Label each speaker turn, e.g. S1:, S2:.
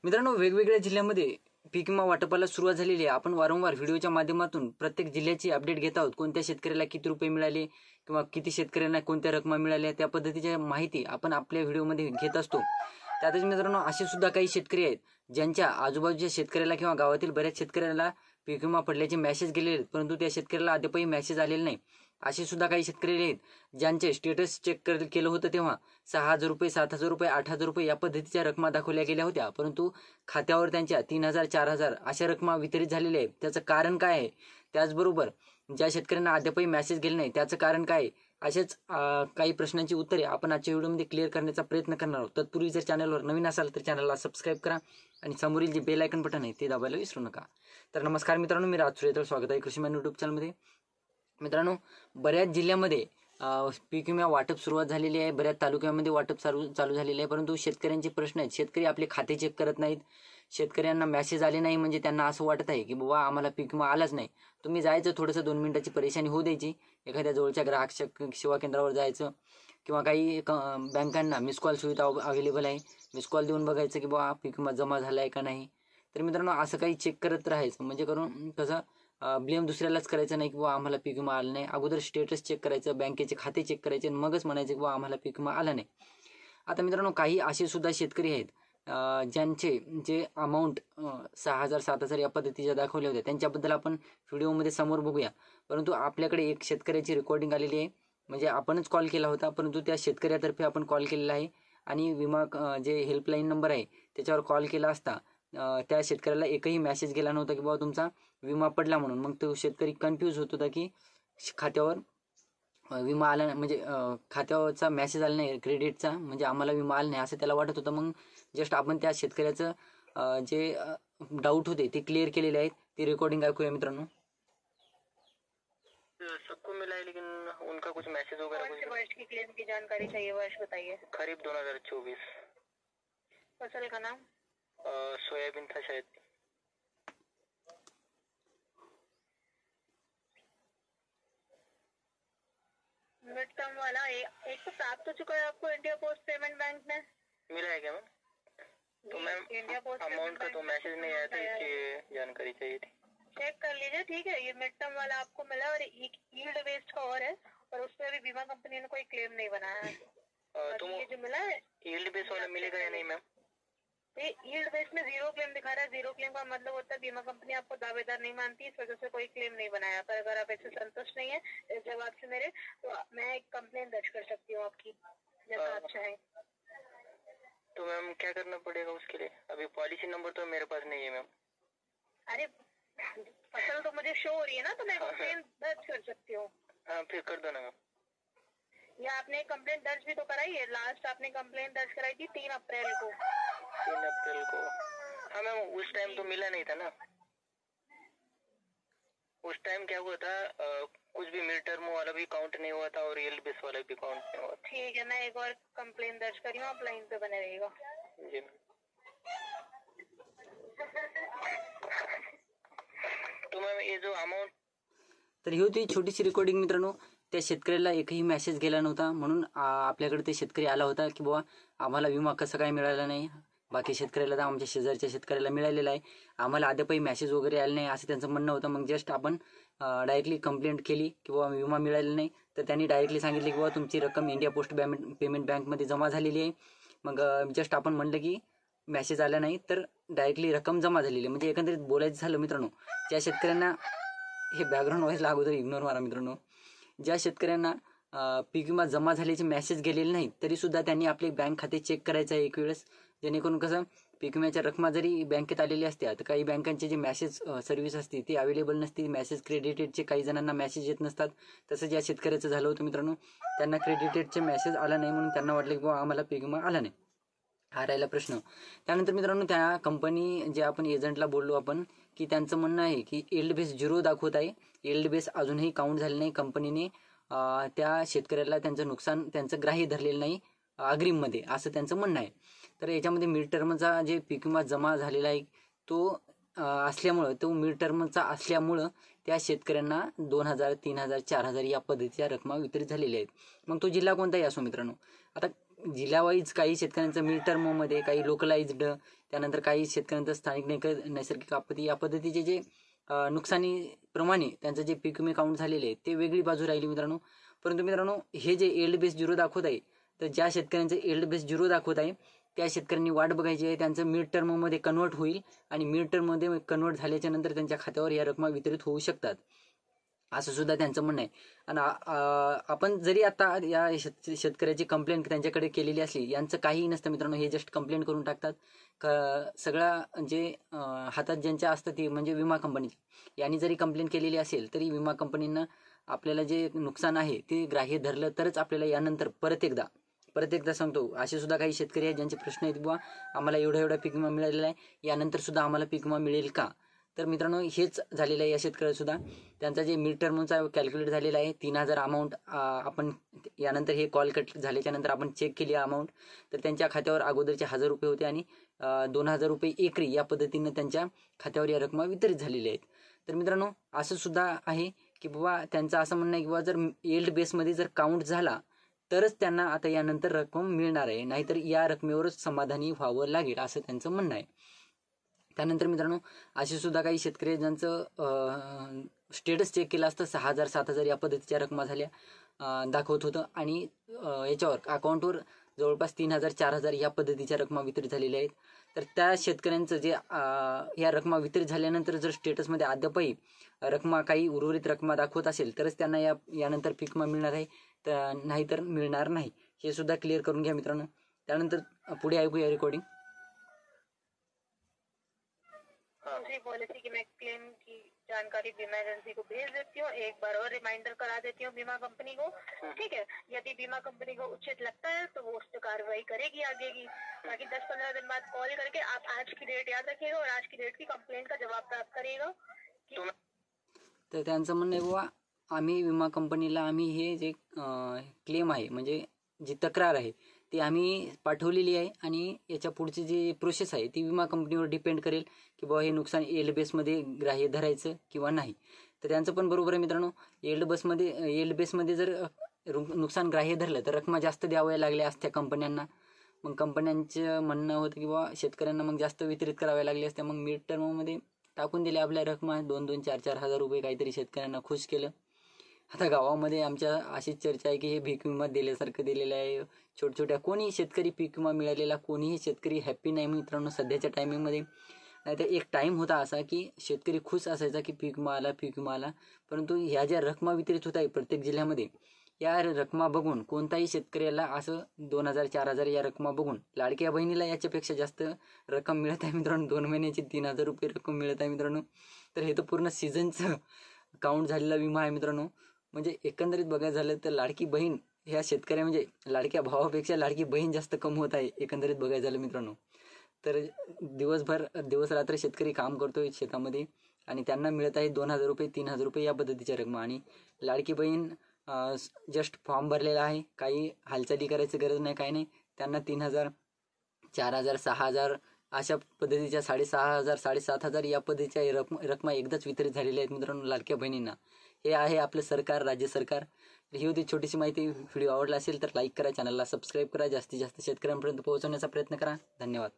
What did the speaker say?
S1: मित्रांनो, वेगवेगळ्या जिल्ह्यामध्ये पीक विमा वाटपाला सुरुवात झालेली आहे. आपण वारंवार व्हिडिओच्या माध्यमातून प्रत्येक जिल्ह्याची अपडेट घेत आहोत. कोणत्या शेतकऱ्याला किती रुपये मिळाले किंवा किती शेतकऱ्यांना कोणत्या रकमा मिळाल्या त्या पद्धतीच्या माहिती आपण आपल्या व्हिडिओमध्ये घेत असतो. त्यातच मित्रांनो, असे सुद्धा काही शेतकरी आहेत ज्यांच्या आजूबाजूच्या शेतकऱ्याला किंवा गावातील बऱ्याच शेतकऱ्याला पीक विमा पडल्याचे मेसेज गेलेले आहेत, परंतु त्या शेतकऱ्याला अद्यापही मेसेज आलेले नाही. असे सुद्धा काही शेतकरी आहेत ज्यांचे स्टेटस चेक केलं होतं तेव्हा 6,000 रुपये, 7,000 रुपये, 8,000 रुपये या पद्धतीच्या रकमा दाखवल्या गेल्या होत्या, परंतु खात्यावर त्यांच्या 3,000, 4,000 अशा रकमा वितरित झालेल्या आहेत. त्याचं कारण काय आहे? त्याचबरोबर ज्या शेतकऱ्यांना अद्यापही मेसेज गेले नाही त्याचं कारण काय आहे? असेच काही प्रश्नांची उत्तरे आपण आजच्या व्हिडिओमध्ये क्लिअर करण्याचा प्रयत्न करणार आहोत. तत्पूर्वी जर चॅनलवर नवीन असाल तर चॅनलला सबस्क्राईब करा आणि समोरील जे बेल आयकन बटन आहे ते दाबायला विसरू नका. तर नमस्कार मित्रांनो, मी राज सूर्यवंशी, स्वागत आहे कृषीमॅन यूट्यूब चॅनलमध्ये. मित्रांनो, बऱ्याच जिल्ह्यामध्ये पीक विमा वाटप सुरुवात झालेली आहे. बऱ्याच तालुक्यामध्ये वाटप चालू झालेले आहे, परंतु शेतकऱ्यांचे प्रश्न आहेत. शेतकरी आपले खाते चेक करत नाहीत. शेतकऱ्यांना मेसेज आले नाही म्हणजे त्यांना असं वाटत आहे की बाबा आम्हाला पीक विमा आलाच नाही. तुम्ही जायचं, थोडंसं 2 मिनिटाची परेशानी होऊ द्यायची, एखाद्या जवळच्या ग्राहक सेवा केंद्रावर जायचं किंवा काही बँकांना मिस कॉल सुविधा अवेलेबल आहे, मिस कॉल देऊन बघायचं की बाबा पीक विमा जमा झाला आहे का नाही. तर मित्रांनो, असं काही चेक करत राहायचं, म्हणजे करून कसं ब्लेम दुसऱ्यालाच करायचं नाही की बाबा आम्हाला पीक विमा आला नाही. अगोदर स्टेटस चेक करायचं, बँकेचे खाते चेक करायचे, मगच म्हणायचं की बाबा आम्हाला पीक विमा आला नाही. आता मित्रांनो, काही असे सुद्धा शेतकरी आहेत ज्यांचे जे अमाऊंट 6,000, 7,000 या पद्धतीच्या दाखवल्या होत्या त्यांच्याबद्दल आपण व्हिडिओमध्ये समोर बघूया. परंतु आपल्याकडे एक शेतकऱ्याची रेकॉर्डिंग आलेली आहे, म्हणजे आपणच कॉल केला होता, परंतु त्या शेतकऱ्यातर्फे आपण कॉल केलेला आहे आणि विमा जे हेल्पलाईन नंबर आहे त्याच्यावर कॉल केला असता त्या शेतकऱ्याला एकही मेसेज गेला नव्हता की बाबा तुमचा विमा पडला म्हणून. मग तो शेतकरी कन्फ्यूज होत होता की खात्यावर विमा आला नाही, म्हणजे खात्यावरचा मेसेज आला नाही क्रेडिटचा, म्हणजे आम्हाला विमा आला नाही असं त्याला वाटत होतं. मग जस्ट आपण त्या शेतकऱ्याचं जे डाऊट होते ते क्लिअर केलेले आहेत. ती रेकॉर्डिंग ऐकूया मित्रांनो.
S2: सबको मिला है लेकिन उनका कुछ मैसेज वगैरह
S3: कौन से वर्ष की क्लेम की जानकारी चाहिए, वर्ष बताइए.
S2: खरीफ 2024.
S3: फसल का नाम?
S2: सोयाबीन था शायद.
S3: मिड टर्म वाला एक तो प्राप्त हो चुका है आपको इंडिया पोस्ट पेमेंट बैंक में.
S2: मिला है क्या मैम? तो मैम
S3: इंडिया पोस्ट
S2: अमाउंट का तो मैसेज नहीं आया था, इसकी जानकारी चाहिए थी.
S3: चेक कर लीजिए, ठीक है. ये मिड टर्म वाला आपको मिला और यील्ड बेस्ड का और है, और उस पर अभी बीमा कंपनी ने कोई क्लेम नहीं बनाया है.
S2: तो
S3: ये जो मिला है
S2: यील्ड बेस वाला मिलेगा या नहीं मैम?
S3: ये यील्ड बेस में 0 क्लेम दिखा रहा है. 0 क्लेम का मतलब होता है बीमा कंपनी आपको दावेदार नहीं मानती, इस वजह से कोई क्लेम नहीं बनाया. पर अगर आप इससे संतुष्ट नहीं है इस जवाब से मेरे, तो मैं एक कंप्लेन दर्ज कर सकती हूँ आपकी, जैसा आप चाहें.
S2: तो मैम क्या करना पड़ेगा उसके लिए? अभी पॉलिसी नंबर तो मेरे पास नहीं है मैम.
S3: अरे फसल तो मुझे शो हो रही है ना, तो मैं कंप्लेन दर्ज कर सकती हूँ.
S2: हाँ, फिर कर दो ना मैम.
S3: या आपने कंप्लेन दर्ज भी तो कराई है. लास्ट आपने कंप्लेन दर्ज कराई थी 3 अप्रैल को.
S2: 3 अप्रैल को? हाँ मैम, उस टाइम तो मिला नहीं था ना. उस टाइम क्या हुआ था, कुछ भी मिड टर्म वाला भी काउंट नहीं हुआ था और यील्ड बेस वाला भी काउंट नहीं हुआ.
S3: ठीक है, मैं एक और कंप्लेन दर्ज करी हूँ, आप लाइन पे बने रहिएगा.
S2: जी मैम. तो मैम ये जो अमाउंट,
S1: तर ही होती छोटीशी रेकॉर्डिंग मित्रांनो. त्या शेतकऱ्याला एकही मेसेज गेला नव्हता, म्हणून आपल्याकडे ते शेतकरी आला होता की बाबा आम्हाला विमा कसं काय मिळाला नाही. बाकी शेतकऱ्याला तर आमच्या शेजारच्या शेतकऱ्याला मिळालेला आहे, आम्हाला अद्यापही मेसेज वगैरे आले नाही असं त्यांचं म्हणणं होतं. मग जस्ट आपण डायरेक्टली कंप्लेंट केली की बाबा विमा मिळालेला नाही, तर त्यांनी डायरेक्टली सांगितले की बाबा तुमची रक्कम इंडिया पोस्ट पेमेंट बँकमध्ये जमा झालेली आहे. मग जस्ट आपण म्हणलं की मेसेज आला नाही, तर डायरेक्टली रक्कम जमा झालेली आहे. म्हणजे एकंदरीत बोलायचं झालं मित्रांनो, ज्या शेतकऱ्यांना हे बॅकग्राऊंड व्हायला अगोदर इग्नोर मारा मित्रांनो. ज्या शेतकऱ्यांना पीक विमा जमा झाल्याचे मेसेज गेलेले नाहीत तरीसुद्धा त्यांनी आपले बँक खाते चेक करायचं आहे एक वेळेस, जेणेकरून कसं पीक विम्याच्या रकमा जरी बँकेत आलेली असते, तर काही बँकांचे जे मेसेज सर्व्हिस असते ती अवेलेबल नसते. मेसेज क्रेडिटेडचे काही जणांना मेसेज येत नसतात. तसं ज्या शेतकऱ्याचं झालं होतं मित्रांनो, त्यांना क्रेडिटेडचे मेसेज आला नाही, म्हणून त्यांना वाटलं की बाबा आम्हाला पीक विमा आला नाही. हा राहिला प्रश्न. त्यानंतर मित्रांनो, त्या कंपनी जे आपण एजंटला बोललो आपण की त्यांचं म्हणणं आहे की यील्ड बेस 0 दाखवत आहे. यील्ड बेस अजूनही काउंट झाले नाही. कंपनीने त्या शेतकऱ्याला त्यांचं नुकसान त्यांचं ग्राह्य धरलेलं नाही अग्रिममध्ये, असं त्यांचं म्हणणं आहे. तर याच्यामध्ये मिड टर्मचा जे पीक विमा जमा झालेला आहे तो असल्यामुळं, तो मिड टर्मचा असल्यामुळं त्या शेतकऱ्यांना 2,000, 3,000, 4,000 या पद्धतीच्या रकमा वितरित झालेल्या आहेत. मग तो जिल्हा कोणताही असो मित्रांनो. आता जिल्हावाईज काही शेतकऱ्यांचं मिड टर्ममध्ये, काही लोकलाइज्ड, त्यानंतर काही शेतकऱ्यांचं स्थानिक नैसर्गिक आपत्ती या पद्धतीचे जे नुकसानीप्रमाणे त्यांचं जे पीक विमे काउंट झालेले आहे ते वेगळी बाजू राहिली मित्रांनो. परंतु मित्रांनो हे जे एल्ड बेस 0 दाखवत आहे, तर ज्या शेतकऱ्यांचं एल्ड बेस 0 दाखवत आहे त्या शेतकऱ्यांनी वाट बघायची आहे. त्यांचं मिड टर्ममध्ये कन्वर्ट होईल आणि मिड टर्ममध्ये कन्वर्ट झाल्याच्या नंतर त्यांच्या खात्यावर या रकमा वितरित होऊ शकतात, असं सुद्धा त्यांचं म्हणणं आहे. आणि आपण जरी आता या शेतकऱ्याची कंप्लेंट त्यांच्याकडे केलेली असली, यांचं काहीही नसतं मित्रांनो. हे जस्ट कंप्लेंट करून टाकतात. सगळा जे हातात ज्यांच्या असतं ती म्हणजे विमा कंपनी, यांनी जरी कंप्लेंट केलेली असेल तरी विमा कंपनींना आपल्याला जे नुकसान आहे ते ग्राह्य धरलं तरच आपल्याला यानंतर परत एकदा सांगतो, असे सुद्धा काही शेतकरी आहेत ज्यांचे प्रश्न आहेत, बुवा आम्हाला एवढा पीक विमा मिळालेला आहे, यानंतर सुद्धा आम्हाला पीक विमा मिळेल का? तर मित्रांनो हेच झालेलं आहे या शेतकऱ्यासुद्धा. त्यांचा जे मिड टर्मचा कॅल्क्युलेट झालेला आहे 3000 अमाऊंट. आपण यानंतर हे कॉल कट झाल्याच्या नंतर आपण चेक केली अमाऊंट, तर त्यांच्या खात्यावर अगोदरचे 1000 रुपये होते आणि 2000 रुपये एकरी या पद्धतीनं त्यांच्या खात्यावर या रकमा वितरित झालेल्या आहेत. तर मित्रांनो असं सुद्धा आहे की बाबा त्यांचं असं म्हणणं आहे की बाबा जर एल्ड बेसमध्ये जर काउंट झाला तरच त्यांना आता यानंतर रक्कम मिळणार आहे, नाहीतर या रकमेवरच समाधानी व्हावं लागेल असं त्यांचं म्हणणं आहे. त्यानंतर मित्रांनो असे सुद्धा काही शेतकरी ज्यांचं स्टेटस चेक केलं असतं 6000 7000 या पद्धतीच्या रकमा झाल्या दाखवत होतं आणि याच्यावर अकाउंटवर जवळपास 3000 4000 या पद्धतीच्या रकमा वितरित झालेल्या आहेत. तर त्या शेतकऱ्यांचं जे या रकमा वितरित झाल्यानंतर जर स्टेटसमध्ये अद्यापही रकमा काही उर्वरित रकमा दाखवत असेल तरच त्यांना यानंतर पीक विमा मिळणार आहे, तर नाहीतर मिळणार नाही. हे सुद्धा क्लिअर करून घ्या मित्रांनो. त्यानंतर पुढे ऐकूया रेकॉर्डिंग.
S3: दूसरी पॉलिसी की मैं क्लेम की जानकारी बीमा एजेंसी को भेज देती हूँ, एक बार और रिमाइंडर करा देती हूँ बीमा कंपनी को, ठीक है. यदि बीमा कंपनी को उचित लगता है तो वो उस पर कार्रवाई करेगी आगे की. बाकी 10-15 दिन बाद कॉल करके आप आज की डेट याद रखिएगा और आज की डेट की कंप्लेंट का जवाब प्राप्त करिएगा.
S1: तर त्यांचं म्हणणं आहे बुवा आम्ही विमा कंपनीला आम्ही हे जे क्लेम आहे म्हणजे जी तक्रार आहे ती आम्ही पाठवलेली आहे आणि याच्या पुढची जी प्रोसेस आहे ती विमा कंपनीवर डिपेंड करेल की बाबा हे नुकसान एल्ड बेसमध्ये ग्राह्य धरायचं किंवा नाही. तर त्यांचं पण बरोबर आहे मित्रांनो. एल्ड बेसमध्ये जर नुकसान ग्राह्य धरलं तर रकमा जास्त द्याव्या लागल्या असत्या कंपन्यांना. मग कंपन्यांचं म्हणणं होतं की बाबा शेतकऱ्यांना मग जास्त वितरित कराव्या लागल्या असत्या. मग मिड टर्ममध्ये टाकून दिले आपल्या रकमा 2-2, 4-4 हजार रुपये काहीतरी शेतकऱ्यांना खुश केलं. आता गावामध्ये आमच्या अशीच चर्चा आहे की हे पीक विमा दिल्यासारखं दिलेलं आहे. छोट्या कोणी शेतकरी पीक विमा मिळालेला कोणीही शेतकरी हॅप्पी नाही मित्रांनो सध्याच्या टायमिंगमध्ये. नाहीतर एक टाईम होता असा की शेतकरी खुश असायचा की पीक विमा आला. परंतु ह्या ज्या रकमा वितरित होत आहे प्रत्येक जिल्ह्यामध्ये, या रकमा बघून कोणताही शेतकऱ्याला असं 2000-4000 या रकमा बघून लाडक्या बहिणीला याच्यापेक्षा जास्त रक्कम मिळत आहे मित्रांनो. 2 महिन्याची 3000 रुपये रक्कम मिळत आहे मित्रांनो. तर हे तर पूर्ण सीझनचं काउंट झालेला विमा आहे मित्रांनो. म्हणजे एकंदरीत बघायचं झालं तर लाडकी बहीण ह्या शेतकऱ्या म्हणजे लाडक्या भावापेक्षा लाडकी बहीण जास्त कम होत आहे एकंदरीत बघायचं झालं मित्रांनो. तर दिवस रात्र शेतकरी काम करतोय शेतामध्ये आणि त्यांना मिळत आहे 2000 रुपये 3000 रुपये या पद्धतीच्या रकमा. आणि लाडकी बहीण जस्ट फॉर्म भरलेला आहे, काही हालचाली करायची गरज नाही, काही नाही. त्यांना 3000 4000 6000 अशा पद्धतीच्या 6500 7500 या पद्धतीच्या रकमा एकदाच वितरित झालेल्या आहेत मित्रांनो लाडक्या बहिणींना. हे आहे आपलं सरकार, राज्य सरकार. ही होती छोटीशी माहिती. व्हिडिओ आवडला असेल तर लाईक करा, चॅनलला सबस्क्राईब करा, जास्तीत जास्त शेतकऱ्यांपर्यंत पोहोचवण्याचा प्रयत्न करा. धन्यवाद.